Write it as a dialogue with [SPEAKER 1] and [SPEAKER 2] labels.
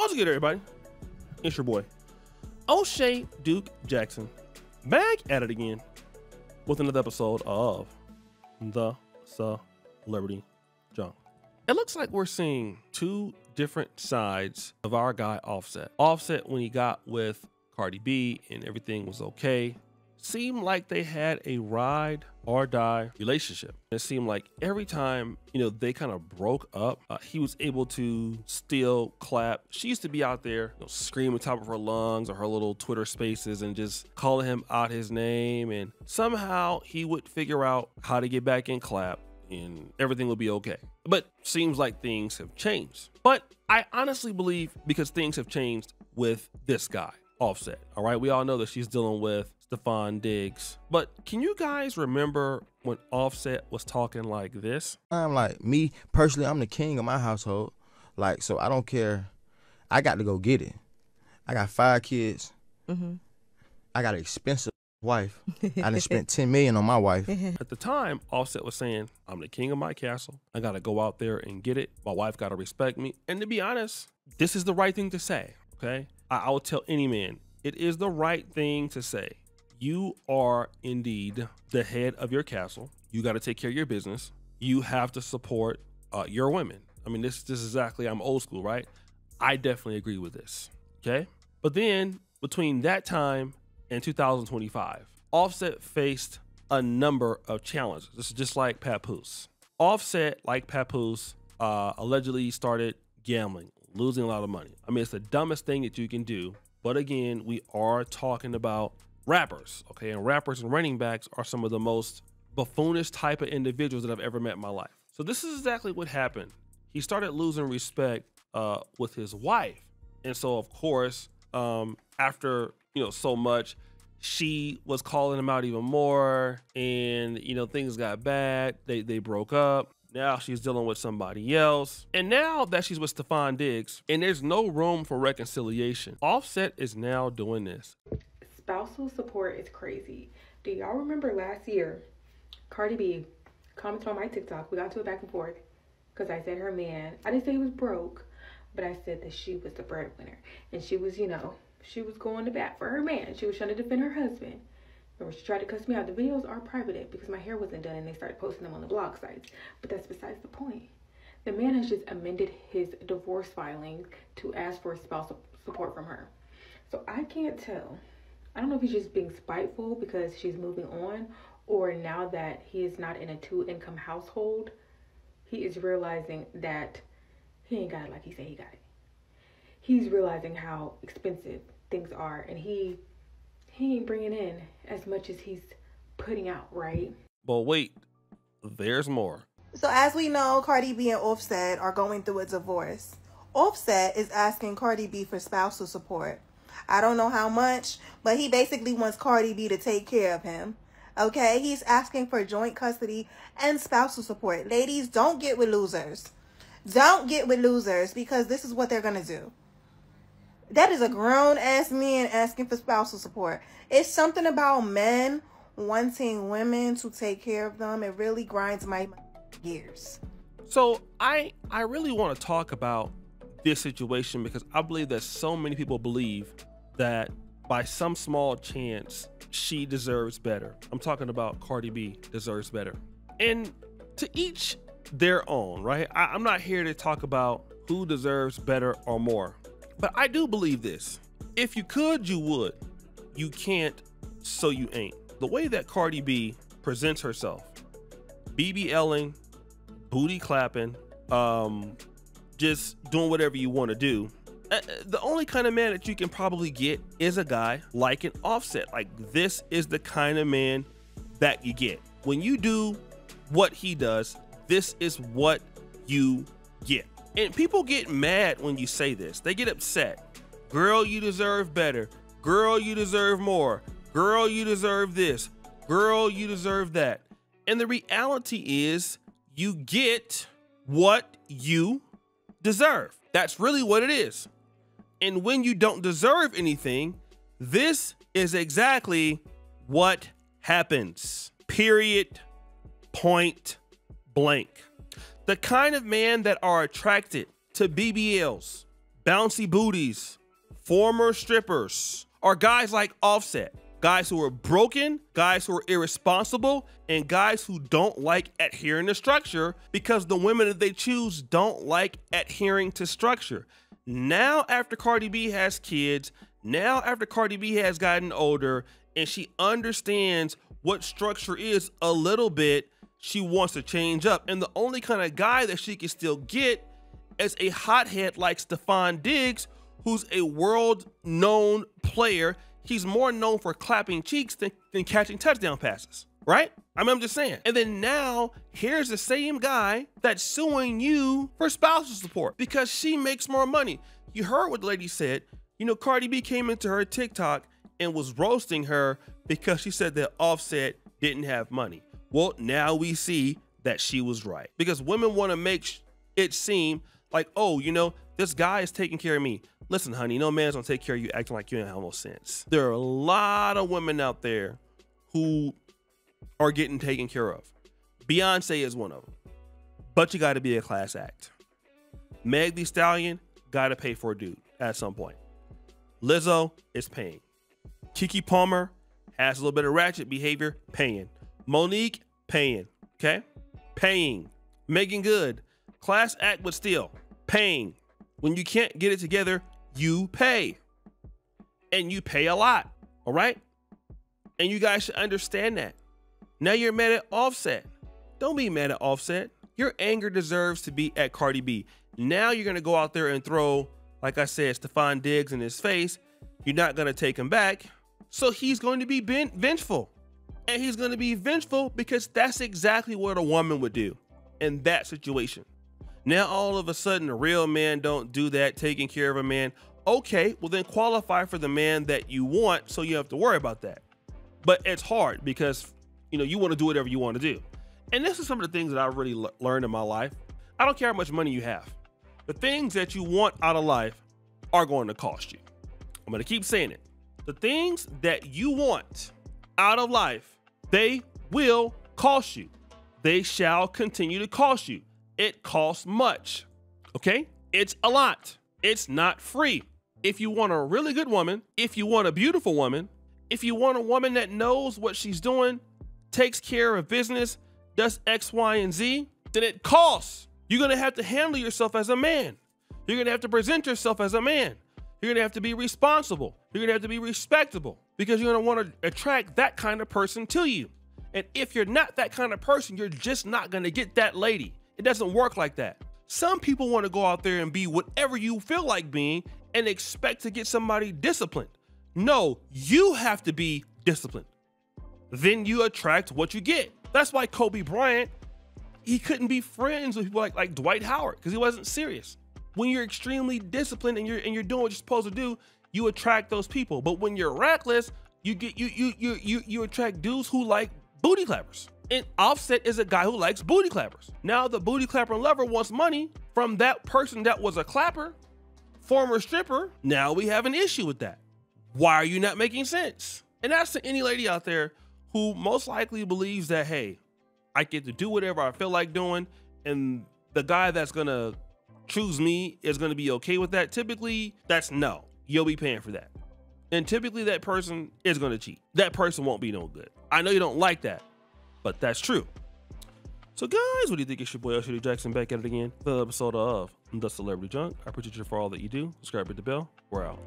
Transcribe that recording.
[SPEAKER 1] What's good, everybody? It's your boy, O'Shea Duke Jackson, back at it again with another episode of The Celebrity Junk. It looks like we're seeing two different sides of our guy Offset. Offset, when he got with Cardi B and everything was okay, seemed like they had a ride or die relationship. It seemed like every time, they kind of broke up, he was able to still clap. She used to be out there, screaming top of her lungs or her little Twitter spaces and just calling him out his name. And somehow he would figure out how to get back in clap and everything will be okay. But seems like things have changed. But I honestly believe because things have changed with this guy, Offset. All right, we all know that she's dealing with Stefan Diggs. But can you guys remember when Offset was talking like this?
[SPEAKER 2] I'm like, me personally, I'm the king of my household. Like, so I don't care. I got to go get it. I got 5 kids. I got an expensive wife. I done spent $10 million on my wife.
[SPEAKER 1] At the time, Offset was saying, I'm the king of my castle. I got to go out there and get it. My wife got to respect me. And to be honest, this is the right thing to say, okay? I will tell any man, it is the right thing to say. You are indeed the head of your castle. You got to take care of your business. You have to support your women. I mean, this is exactly, I'm old school, right? I definitely agree with this, okay? But then between that time and 2025, Offset faced a number of challenges. This is just like Papoose. Offset, like Papoose, allegedly started gambling, losing a lot of money. I mean, it's the dumbest thing that you can do. But again, we are talking about rappers, okay? And rappers and running backs are some of the most buffoonish type of individuals that I've ever met in my life. So this is exactly what happened. He started losing respect with his wife. And so, of course, after, so much, she was calling him out even more. And, things got bad. They broke up. Now she's dealing with somebody else. And now that she's with Stefan Diggs and there's no room for reconciliation, Offset is now doing this.
[SPEAKER 3] Spousal support is crazy. Do y'all remember last year, Cardi B commented on my TikTok. We got to it back and forth because I said her man, I didn't say he was broke, but I said that she was the breadwinner. And she was, she was going to bat for her man. She was trying to defend her husband. Or she tried to cuss me out. The videos are privated because my hair wasn't done and they started posting them on the blog sites. But that's besides the point. The man has just amended his divorce filing to ask for spousal support from her. So I can't tell. I don't know if he's just being spiteful because she's moving on, or now that he is not in a 2-income household, he is realizing that he ain't got it like he said he got it. He's realizing how expensive things are, and he ain't bringing in as much as he's putting out, right?
[SPEAKER 1] But wait, there's more.
[SPEAKER 4] So as we know, Cardi B and Offset are going through a divorce. Offset is asking Cardi B for spousal support. I don't know how much, but he basically wants Cardi B to take care of him. Okay, he's asking for joint custody and spousal support. Ladies, don't get with losers. Don't get with losers because this is what they're going to do. That is a grown-ass man asking for spousal support. It's something about men wanting women to take care of them. It really grinds my gears.
[SPEAKER 1] So I really want to talk about this situation because I believe that so many people believe that by some small chance, she deserves better. I'm talking about Cardi B deserves better. And to each their own, right? I'm not here to talk about who deserves better or more. But I do believe this. If you could, you would. You can't, so you ain't. The way that Cardi B presents herself, BBLing, booty clapping, just doing whatever you want to do. The only kind of man that you can probably get is a guy like an Offset. Like, this is the kind of man that you get. When you do what he does, this is what you get. And people get mad when you say this. They get upset. Girl, you deserve better. Girl, you deserve more. Girl, you deserve this. Girl, you deserve that. And the reality is you get what you deserve. That's really what it is. And when you don't deserve anything, this is exactly what happens. Period. Point blank. The kind of men that are attracted to BBLs, bouncy booties, former strippers, or guys like Offset. Guys who are broken, guys who are irresponsible, and guys who don't like adhering to structure because the women that they choose don't like adhering to structure. Now, after Cardi B has kids, now after Cardi B has gotten older and she understands what structure is a little bit, she wants to change up. And the only kind of guy that she can still get is a hothead like Stephon Diggs, who's a world-known player. He's more known for clapping cheeks than catching touchdown passes, right? I mean, I'm just saying. And then now, here's the same guy that's suing you for spousal support because she makes more money. You heard what the lady said. You know, Cardi B came into her TikTok and was roasting her because she said that Offset didn't have money. Well, now we see that she was right because women want to make it seem like, oh, you know, this guy is taking care of me. Listen, honey, no man's gonna take care of you acting like you ain't have no sense. There are a lot of women out there who are getting taken care of. Beyonce is one of them, but you gotta be a class act. Meg Thee Stallion gotta pay for a dude at some point. Lizzo is paying. Keke Palmer has a little bit of ratchet behavior, paying. Monique, paying, okay? Paying. Megan Good, class act, but still paying. When you can't get it together, you pay. And you pay a lot, all right? And you guys should understand that. Now you're mad at Offset. Don't be mad at Offset. Your anger deserves to be at Cardi B. Now you're gonna go out there and throw, like I said, Stephon Diggs in his face. You're not gonna take him back. So he's going to be vengeful. And he's gonna be vengeful because that's exactly what a woman would do in that situation. Now, all of a sudden, a real man don't do that, taking care of a man. Okay, well then qualify for the man that you want so you have to worry about that. But it's hard because, you know, you want to do whatever you want to do. And this is some of the things that I really learned in my life. I don't care how much money you have. The things that you want out of life are going to cost you. I'm going to keep saying it. The things that you want out of life, they will cost you. They shall continue to cost you. It costs much, okay? It's a lot. It's not free. If you want a really good woman, if you want a beautiful woman, if you want a woman that knows what she's doing, takes care of business, does X, Y, and Z, then it costs. You're gonna have to handle yourself as a man. You're gonna have to present yourself as a man. You're gonna have to be responsible. You're gonna have to be respectable because you're gonna wanna attract that kind of person to you. And if you're not that kind of person, you're just not gonna get that lady. It doesn't work like that. Some people want to go out there and be whatever you feel like being and expect to get somebody disciplined. No, you have to be disciplined. Then you attract what you get. That's why Kobe Bryant, he couldn't be friends with people like Dwight Howard because he wasn't serious. When you're extremely disciplined and you're doing what you're supposed to do, you attract those people. But when you're reckless, you attract dudes who like booty clappers. And Offset is a guy who likes booty clappers. Now the booty clapper lover wants money from that person that was a clapper, former stripper. Now we have an issue with that. Why are you not making sense? And that's to any lady out there who most likely believes that, hey, I get to do whatever I feel like doing, and the guy that's gonna choose me is gonna be okay with that. Typically, that's no. You'll be paying for that. And typically that person is gonna cheat. That person won't be no good. I know you don't like that, but that's true. So guys, what do you think? It's your boy L. Jackson back at it again. The episode of The Celebrity Junk. I appreciate you for all that you do. Subscribe, hit the bell. We're out.